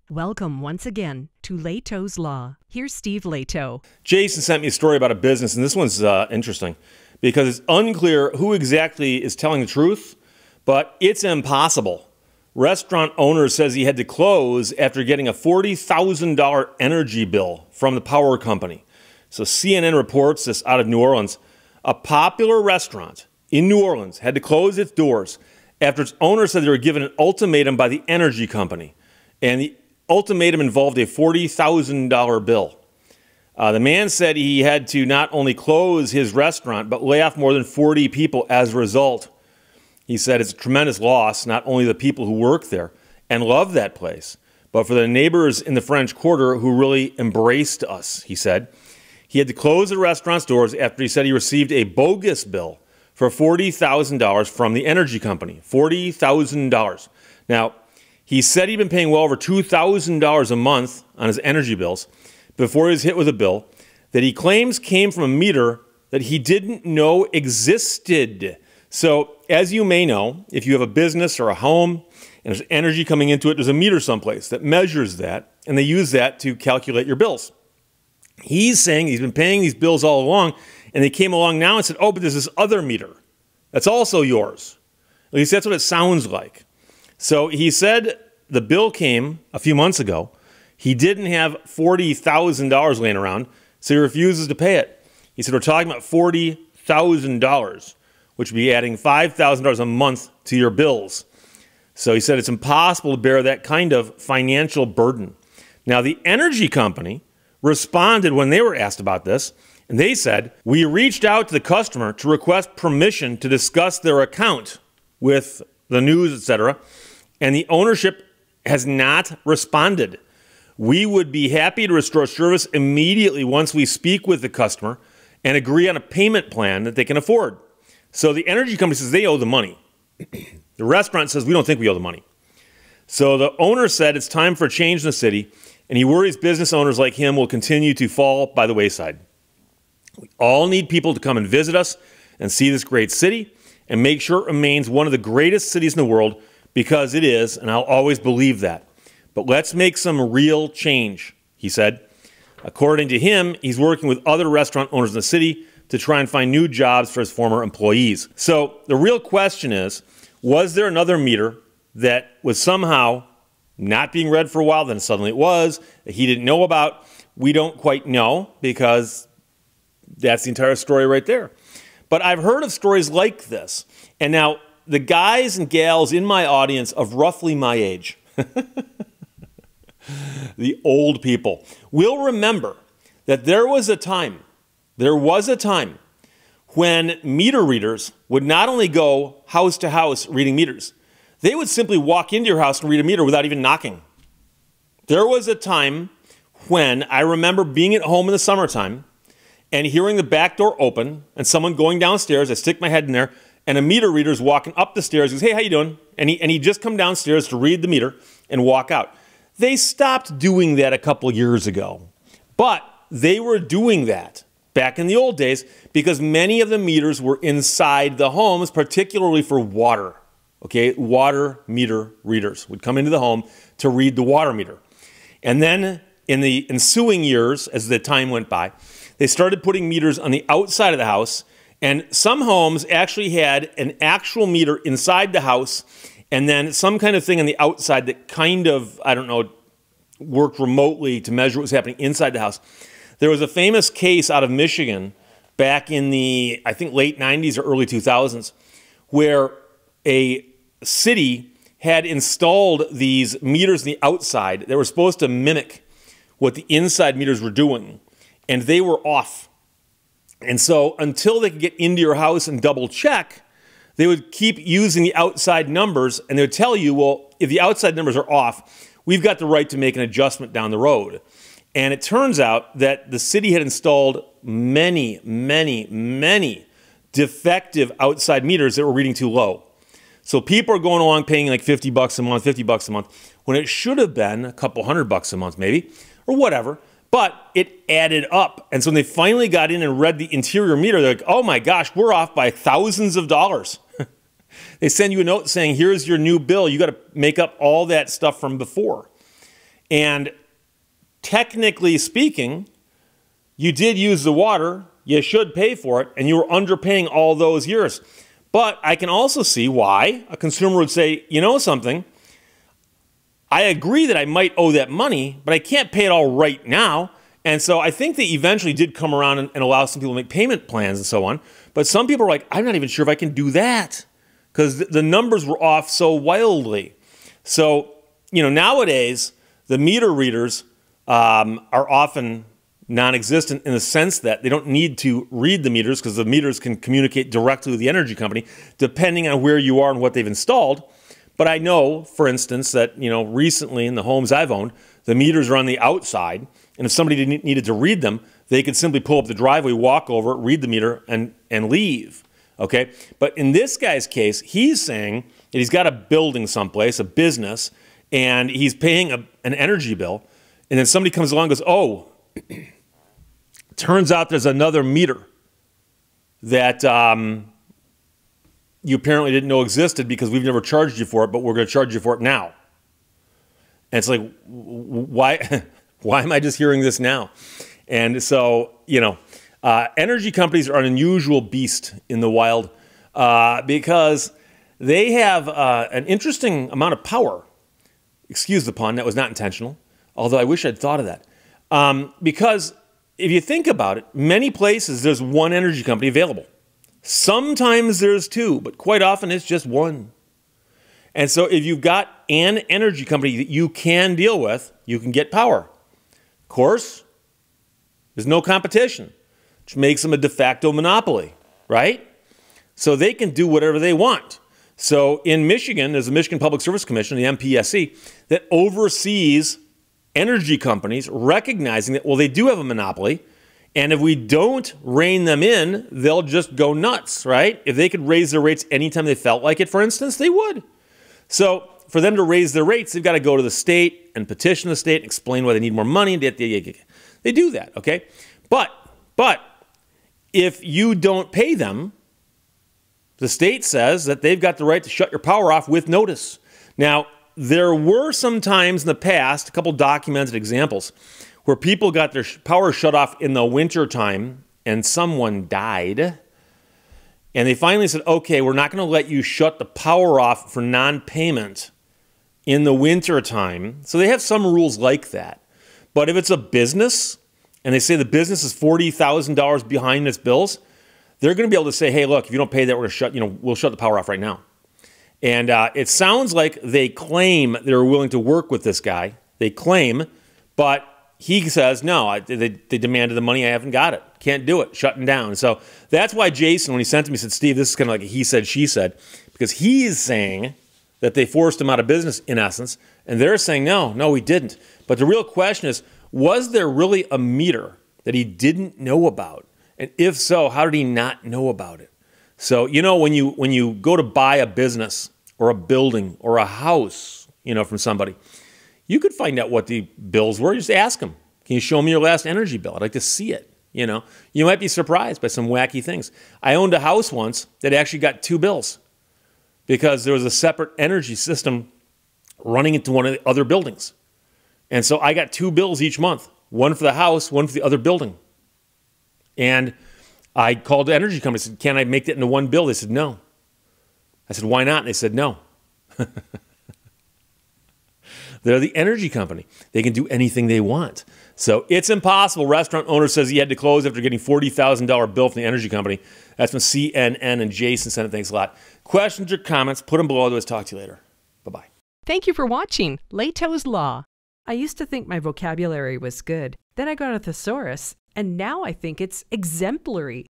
Welcome once again to Lehto's Law. Here's Steve Lehto. Jason sent me a story about a business, and this one's interesting because it's unclear who exactly is telling the truth, but it's impossible. Restaurant owner says he had to close after getting a $40,000 energy bill from the power company. So CNN reports this out of New Orleans. A popular restaurant in New Orleans had to close its doors after its owner said they were given an ultimatum by the energy company. And the ultimatum involved a $40,000 bill. The man said he had to not only close his restaurant, but lay off more than 40 people as a result. He said it's a tremendous loss, not only the people who work there and love that place, but for the neighbors in the French Quarter who really embraced us, he said. He had to close the restaurant's doors after he said he received a bogus bill for $40,000 from the energy company. $40,000. Now, he said he'd been paying well over $2,000 a month on his energy bills before he was hit with a bill that he claims came from a meter that he didn't know existed. So, as you may know, if you have a business or a home and there's energy coming into it, there's a meter someplace that measures that, and they use that to calculate your bills. He's saying he's been paying these bills all along, and they came along now and said, oh, but there's this other meter that's also yours. At least that's what it sounds like. So he said the bill came a few months ago. He didn't have $40,000 laying around, so he refuses to pay it. He said, we're talking about $40,000, which would be adding $5,000 a month to your bills. So he said it's impossible to bear that kind of financial burden. Now, the energy company responded when they were asked about this, and they said, we reached out to the customer to request permission to discuss their account with the news, etc., and the ownership has not responded. We would be happy to restore service immediately once we speak with the customer and agree on a payment plan that they can afford. So the energy company says they owe the money. The restaurant says we don't think we owe the money. So the owner said it's time for a change in the city, and he worries business owners like him will continue to fall by the wayside. We all need people to come and visit us and see this great city and make sure it remains one of the greatest cities in the world, because it is, and I'll always believe that. But let's make some real change, he said. According to him, he's working with other restaurant owners in the city to try and find new jobs for his former employees. So the real question is, was there another meter that was somehow not being read for a while, then suddenly it was, that he didn't know about? We don't quite know, because that's the entire story right there. But I've heard of stories like this. And now, the guys and gals in my audience of roughly my age, the old people, will remember that there was a time when meter readers would not only go house to house reading meters, they would simply walk into your house and read a meter without even knocking. There was a time when I remember being at home in the summertime and hearing the back door open and someone going downstairs. I stick my head in there, and a meter reader's walking up the stairs. He goes, hey, how you doing? And he just come downstairs to read the meter and walk out. They stopped doing that a couple years ago. But they were doing that back in the old days because many of the meters were inside the homes, particularly for water. Okay, water meter readers would come into the home to read the water meter. And then in the ensuing years, as the time went by, they started putting meters on the outside of the house, and some homes actually had an actual meter inside the house and then some kind of thing on the outside that kind of, I don't know, worked remotely to measure what was happening inside the house. There was a famous case out of Michigan back in the, I think, late 90s or early 2000s where a city had installed these meters on the outside that were supposed to mimic what the inside meters were doing, and they were off. And so until they could get into your house and double check, they would keep using the outside numbers, and they would tell you, well, if the outside numbers are off, we've got the right to make an adjustment down the road. And it turns out that the city had installed many, many, many defective outside meters that were reading too low. So people are going along paying like $50 a month, $50 a month, when it should have been a couple $100 a month maybe, or whatever. But it added up. And so when they finally got in and read the interior meter, they're like, oh my gosh, we're off by thousands of dollars. They send you a note saying, here's your new bill. You got to make up all that stuff from before. And technically speaking, you did use the water, you should pay for it, and you were underpaying all those years. But I can also see why a consumer would say, you know something, I agree that I might owe that money, but I can't pay it all right now. And so I think they eventually did come around and allow some people to make payment plans and so on. But some people are like, I'm not even sure if I can do that because the numbers were off so wildly. So, nowadays, the meter readers are often non-existent in the sense that they don't need to read the meters because the meters can communicate directly with the energy company depending on where you are and what they've installed. But I know, for instance, that recently in the homes I've owned, the meters are on the outside, and if somebody needed to read them, they could simply pull up the driveway, walk over, read the meter, and leave. Okay? But in this guy's case, he's saying that he's got a building someplace, a business, and he's paying an energy bill, and then somebody comes along and goes, oh, turns out there's another meter that you apparently didn't know existed because we've never charged you for it, but we're going to charge you for it now. And it's like, why am I just hearing this now? And so, energy companies are an unusual beast in the wild because they have an interesting amount of power. Excuse the pun, that was not intentional, although I wish I'd thought of that. Because if you think about it, many places there's one energy company available. Sometimes there's two, but quite often it's just one. And so if you've got an energy company that you can deal with, you can get power. Of course, there's no competition, which makes them a de facto monopoly, right? So they can do whatever they want. So in Michigan, there's the Michigan Public Service Commission, the MPSC, that oversees energy companies recognizing that, well, they do have a monopoly, and if we don't rein them in, they'll just go nuts, right? If they could raise their rates anytime they felt like it, for instance, they would. So for them to raise their rates, they've got to go to the state and petition the state and explain why they need more money. They do that, okay? But if you don't pay them, the state says that they've got the right to shut your power off with notice. Now, there were some times in the past, a couple documented examples, where people got their power shut off in the wintertime and someone died. And they finally said, okay, we're not going to let you shut the power off for non-payment in the wintertime. So they have some rules like that. But if it's a business and they say the business is $40,000 behind its bills, they're going to be able to say, hey, look, if you don't pay that, we're going to we'll shut the power off right now. And it sounds like they claim they're willing to work with this guy. They claim, but he says, no, they demanded the money. I haven't got it. Can't do it. Shutting down. So that's why Jason, when he sent to me, said, Steve, this is kind of like a he said, she said, because he's saying that they forced him out of business in essence. And they're saying, no, we didn't. But the real question is, was there really a meter that he didn't know about? And if so, how did he not know about it? So, when you go to buy a business or a building or a house, from somebody, you could find out what the bills were. Just ask them, can you show me your last energy bill? I'd like to see it. You might be surprised by some wacky things. I owned a house once that actually got two bills because there was a separate energy system running into one of the other buildings. And so I got two bills each month, one for the house, one for the other building. And I called the energy company and said, can I make that into one bill? They said, no. I said, why not? And they said, no. They're the energy company. They can do anything they want. So it's impossible. Restaurant owner says he had to close after getting $40,000 bill from the energy company. That's from CNN and Jason sent it. Thanks a lot. Questions or comments, put them below. Otherwise, talk to you later. Bye-bye. Thank you for watching Lehto's Law. I used to think my vocabulary was good. Then I got a thesaurus, and now I think it's exemplary.